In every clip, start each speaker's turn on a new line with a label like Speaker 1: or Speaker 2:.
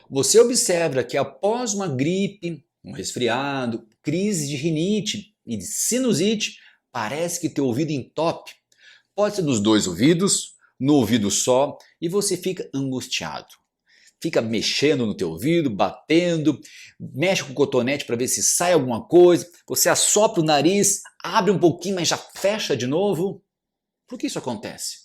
Speaker 1: Você observa que após uma gripe, um resfriado, crise de rinite e de sinusite, parece que teu ouvido entope. Pode ser dos dois ouvidos, no ouvido só, e você fica angustiado. Fica mexendo no teu ouvido, batendo, mexe com o cotonete para ver se sai alguma coisa, você assopra o nariz, abre um pouquinho, mas já fecha de novo. Por que isso acontece?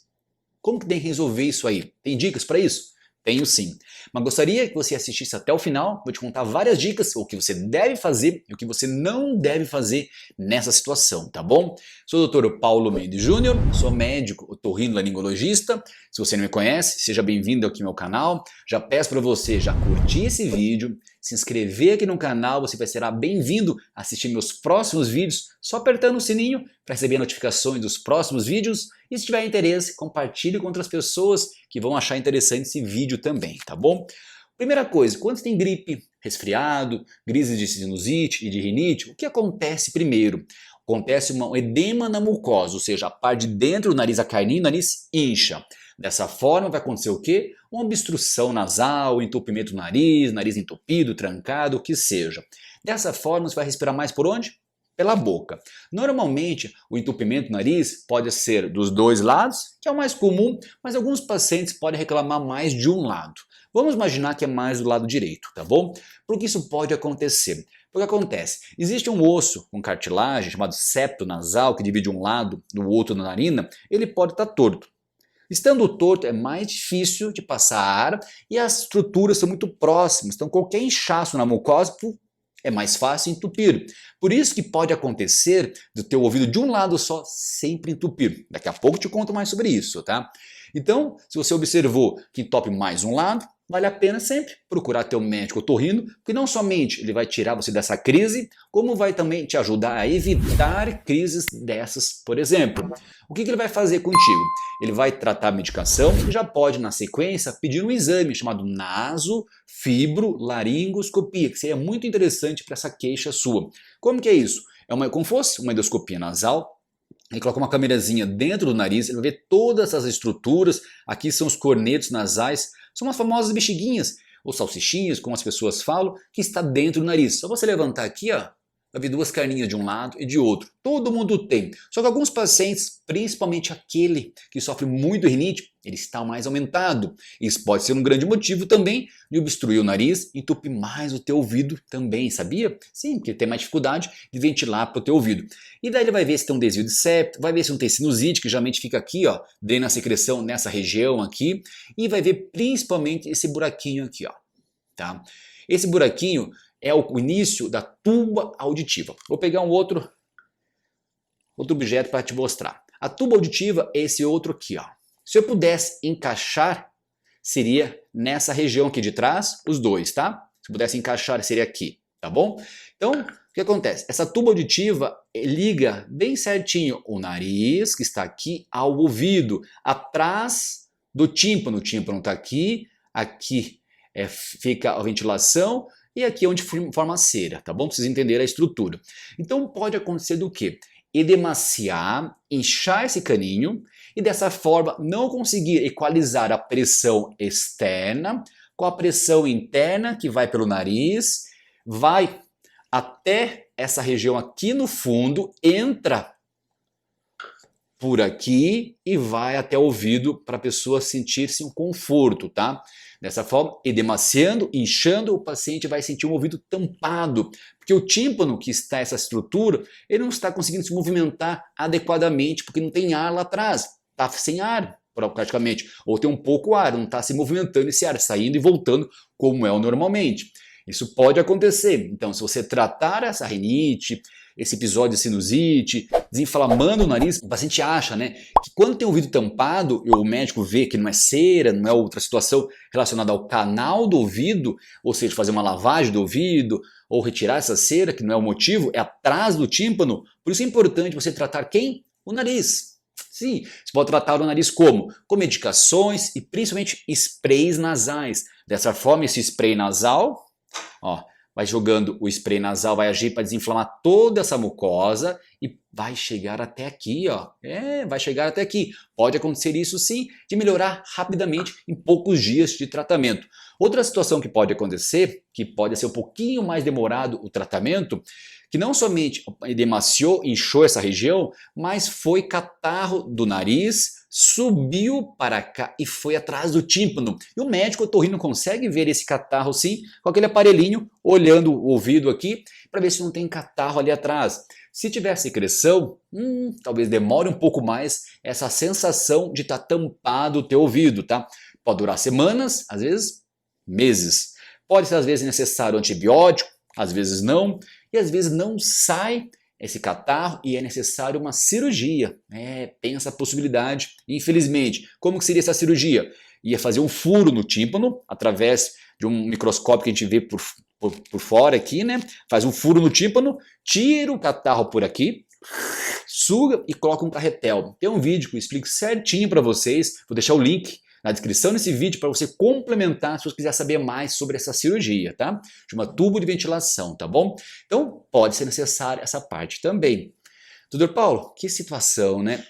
Speaker 1: Como que tem que resolver isso aí? Tem dicas para isso? Tenho sim. Mas gostaria que você assistisse até o final. Vou te contar várias dicas, o que você deve fazer e o que você não deve fazer nessa situação, tá bom? Sou o Dr. Paulo Mendes Júnior, sou médico otorrinolaringologista. Se você não me conhece, seja bem-vindo aqui ao meu canal. Já peço para você já curtir esse vídeo, se inscrever aqui no canal, você vai ser bem-vindo a assistir meus próximos vídeos, só apertando o sininho para receber notificações dos próximos vídeos. E se tiver interesse, compartilhe com outras pessoas que vão achar interessante esse vídeo também, tá bom? Primeira coisa, quando você tem gripe, resfriado, crise de sinusite e de rinite, o que acontece primeiro? Acontece um edema na mucosa, ou seja, a parte de dentro do nariz, a carninha do nariz incha. Dessa forma vai acontecer o quê? Uma obstrução nasal, entupimento do nariz, nariz entupido, trancado, o que seja. Dessa forma você vai respirar mais por onde? Pela boca. Normalmente o entupimento do nariz pode ser dos dois lados, que é o mais comum, mas alguns pacientes podem reclamar mais de um lado. Vamos imaginar que é mais do lado direito, tá bom? Por que isso pode acontecer? O que acontece? Existe um osso com cartilagem chamado septo nasal que divide um lado do outro na narina, ele pode estar torto. Estando torto é mais difícil de passar ar e as estruturas são muito próximas, então qualquer inchaço na mucosa é mais fácil entupir. Por isso que pode acontecer do teu ouvido de um lado só sempre entupir. Daqui a pouco eu te conto mais sobre isso, tá? Então, se você observou que entope mais um lado, vale a pena sempre procurar teu médico otorrino, porque não somente ele vai tirar você dessa crise, como vai também te ajudar a evitar crises dessas, por exemplo. O que ele vai fazer contigo? Ele vai tratar a medicação e já pode, na sequência, pedir um exame chamado nasofibrolaringoscopia, que seria muito interessante para essa queixa sua. Como que é isso? Como fosse uma endoscopia nasal. Ele coloca uma câmerazinha dentro do nariz, ele vai ver todas as estruturas. Aqui são os cornetos nasais, são as famosas bexiguinhas, ou salsichinhas, como as pessoas falam, que está dentro do nariz. Só você levantar aqui, ó, vai ver duas carninhas de um lado e de outro. Todo mundo tem. Só que alguns pacientes, principalmente aquele que sofre muito rinite, ele está mais aumentado. Isso pode ser um grande motivo também de obstruir o nariz e entupir mais o teu ouvido também, sabia? Sim, porque tem mais dificuldade de ventilar para o teu ouvido. E daí ele vai ver se tem um desvio de septo, vai ver se não tem sinusite, que geralmente fica aqui, ó, drena a secreção nessa região aqui, e vai ver principalmente esse buraquinho aqui, ó, tá? Esse buraquinho é o início da tuba auditiva. Vou pegar um outro objeto para te mostrar. A tuba auditiva é esse outro aqui, ó. Se eu pudesse encaixar, seria nessa região aqui de trás, os dois, tá? Se eu pudesse encaixar, seria aqui, tá bom? Então, o que acontece? Essa tuba auditiva liga bem certinho o nariz, que está aqui, ao ouvido, atrás do tímpano. O tímpano está aqui, aqui fica a ventilação, e aqui é onde forma a cera, tá bom? Pra vocês entenderem a estrutura. Então pode acontecer do quê? Edemaciar, inchar esse caninho e dessa forma não conseguir equalizar a pressão externa com a pressão interna que vai pelo nariz, vai até essa região aqui no fundo, entra por aqui e vai até o ouvido para a pessoa sentir-se um conforto, tá? Dessa forma, edemaciando, inchando, o paciente vai sentir um ouvido tampado, porque o tímpano que está essa estrutura, ele não está conseguindo se movimentar adequadamente, porque não tem ar lá atrás, está sem ar praticamente, ou tem um pouco ar, não está se movimentando esse ar, saindo e voltando como é o normalmente. Isso pode acontecer, então se você tratar essa rinite, esse episódio de sinusite, desinflamando o nariz, o paciente acha, né, que quando tem o ouvido tampado e o médico vê que não é cera, não é outra situação relacionada ao canal do ouvido, ou seja, fazer uma lavagem do ouvido ou retirar essa cera, que não é o motivo, é atrás do tímpano. Por isso é importante você tratar quem? O nariz. Sim, você pode tratar o nariz como? Com medicações e principalmente sprays nasais. Dessa forma, esse spray nasal, ó, vai jogando o spray nasal, vai agir para desinflamar toda essa mucosa e vai chegar até aqui, ó. Vai chegar até aqui. Pode acontecer isso sim, de melhorar rapidamente em poucos dias de tratamento. Outra situação que pode acontecer, que pode ser um pouquinho mais demorado o tratamento, que não somente edemaciou, inchou essa região, mas foi catarro do nariz, subiu para cá e foi atrás do tímpano. E o médico otorrino consegue ver esse catarro sim, com aquele aparelhinho, olhando o ouvido aqui, para ver se não tem catarro ali atrás. Se tiver secreção, talvez demore um pouco mais essa sensação de estar tampado o teu ouvido, tá? Pode durar semanas, às vezes meses. Pode ser às vezes necessário antibiótico, às vezes não, e às vezes não sai esse catarro e é necessário uma cirurgia. Tem essa possibilidade, infelizmente. Como que seria essa cirurgia? Ia fazer um furo no tímpano, através de um microscópio que a gente vê por fora aqui, né? Faz um furo no tímpano, tira o catarro por aqui, suga e coloca um carretel. Tem um vídeo que eu explico certinho para vocês, vou deixar o link na descrição desse vídeo para você complementar se você quiser saber mais sobre essa cirurgia, tá? Chama tubo de ventilação, tá bom? Então pode ser necessária essa parte também. Doutor Paulo, que situação, né?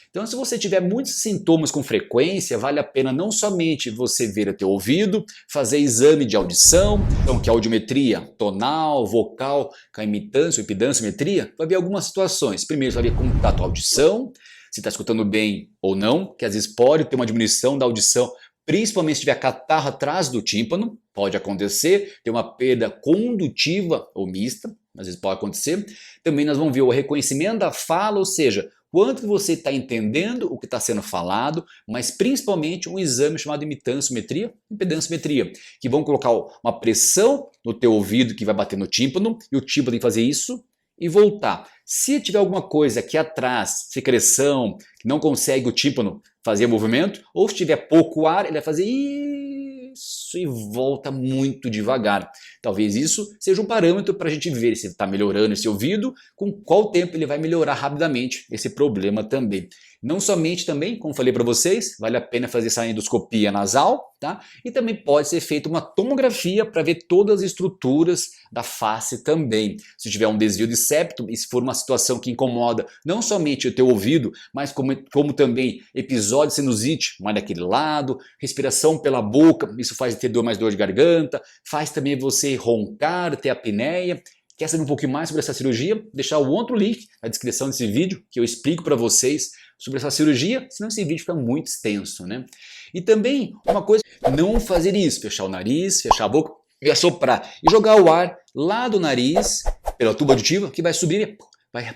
Speaker 1: Então se você tiver muitos sintomas com frequência, vale a pena não somente você ver o teu ouvido, fazer exame de audição, então que é audiometria tonal, vocal, com a imitância ou impedânciometria, vai ver algumas situações. Primeiro você vai ver como está a tua audição, se está escutando bem ou não, que às vezes pode ter uma diminuição da audição, principalmente se tiver catarro atrás do tímpano, pode acontecer, ter uma perda condutiva ou mista, às vezes pode acontecer. Também nós vamos ver o reconhecimento da fala, ou seja, quanto você está entendendo o que está sendo falado, mas principalmente um exame chamado imitanciometria e impedanciometria, que vão colocar uma pressão no teu ouvido que vai bater no tímpano, e o tímpano tem que fazer isso e voltar. Se tiver alguma coisa aqui atrás, secreção, que não consegue o tímpano fazer movimento, ou se tiver pouco ar, ele vai fazer isso e volta muito devagar. Talvez isso seja um parâmetro para a gente ver se está melhorando esse ouvido, com qual tempo ele vai melhorar rapidamente esse problema também. Não somente também, como falei para vocês, vale a pena fazer essa endoscopia nasal, tá? E também pode ser feita uma tomografia para ver todas as estruturas da face também. Se tiver um desvio de septo e se for uma situação que incomoda não somente o teu ouvido, mas como também episódio de sinusite, mais daquele lado, respiração pela boca, isso faz ter mais dor de garganta, faz também você roncar, ter apneia. Quer saber um pouquinho mais sobre essa cirurgia? Deixar o outro link na descrição desse vídeo que eu explico para vocês sobre essa cirurgia, senão esse vídeo fica muito extenso, né? E também uma coisa, não fazer isso, fechar o nariz, fechar a boca e assoprar e jogar o ar lá do nariz pela tuba auditiva que vai subir,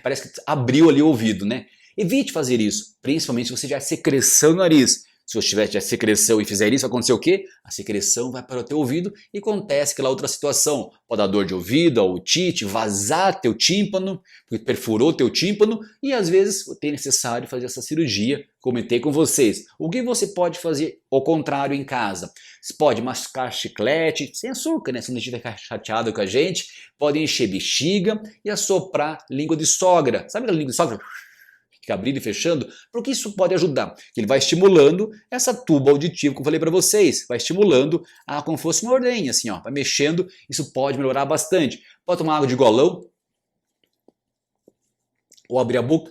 Speaker 1: parece que abriu ali o ouvido, né? Evite fazer isso, principalmente se você tiver secreção no nariz. Se você tiver secreção e fizer isso, vai acontecer o quê? A secreção vai para o teu ouvido e acontece aquela outra situação. Pode dar dor de ouvido, a otite, vazar teu tímpano, porque perfurou teu tímpano e às vezes é necessário fazer essa cirurgia. Comentei com vocês. O que você pode fazer ao contrário em casa? Você pode mascar chiclete, sem açúcar, né? Se não estiver chateado com a gente, pode encher bexiga e assoprar língua de sogra. Sabe aquela língua de sogra? Fica abrindo e fechando, porque isso pode ajudar. Ele vai estimulando essa tuba auditiva que eu falei para vocês, vai estimulando como se fosse uma ordenha, assim, ó, vai mexendo, isso pode melhorar bastante. Pode tomar água de golão, ou abrir a boca,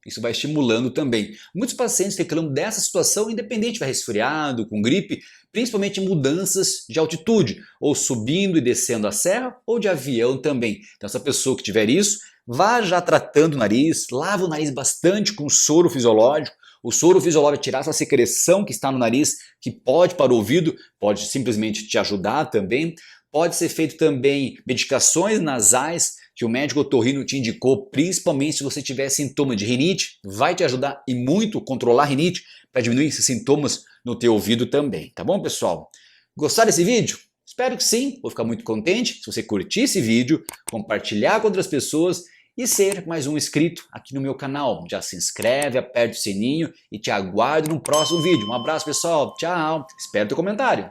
Speaker 1: isso vai estimulando também. Muitos pacientes reclamam dessa situação, independente de estiver resfriado, com gripe, principalmente mudanças de altitude, ou subindo e descendo a serra, ou de avião também. Então essa pessoa que tiver isso, vá já tratando o nariz, lava o nariz bastante com soro fisiológico. O soro fisiológico tirar essa secreção que está no nariz, que pode para o ouvido, pode simplesmente te ajudar também. Pode ser feito também medicações nasais que o médico otorrino te indicou, principalmente se você tiver sintoma de rinite, vai te ajudar e muito controlar a rinite para diminuir esses sintomas no teu ouvido também, tá bom, pessoal? Gostaram desse vídeo? Espero que sim, vou ficar muito contente se você curtir esse vídeo, compartilhar com outras pessoas e ser mais um inscrito aqui no meu canal. Já se inscreve, aperta o sininho e te aguardo no próximo vídeo. Um abraço, pessoal, tchau, espero teu comentário.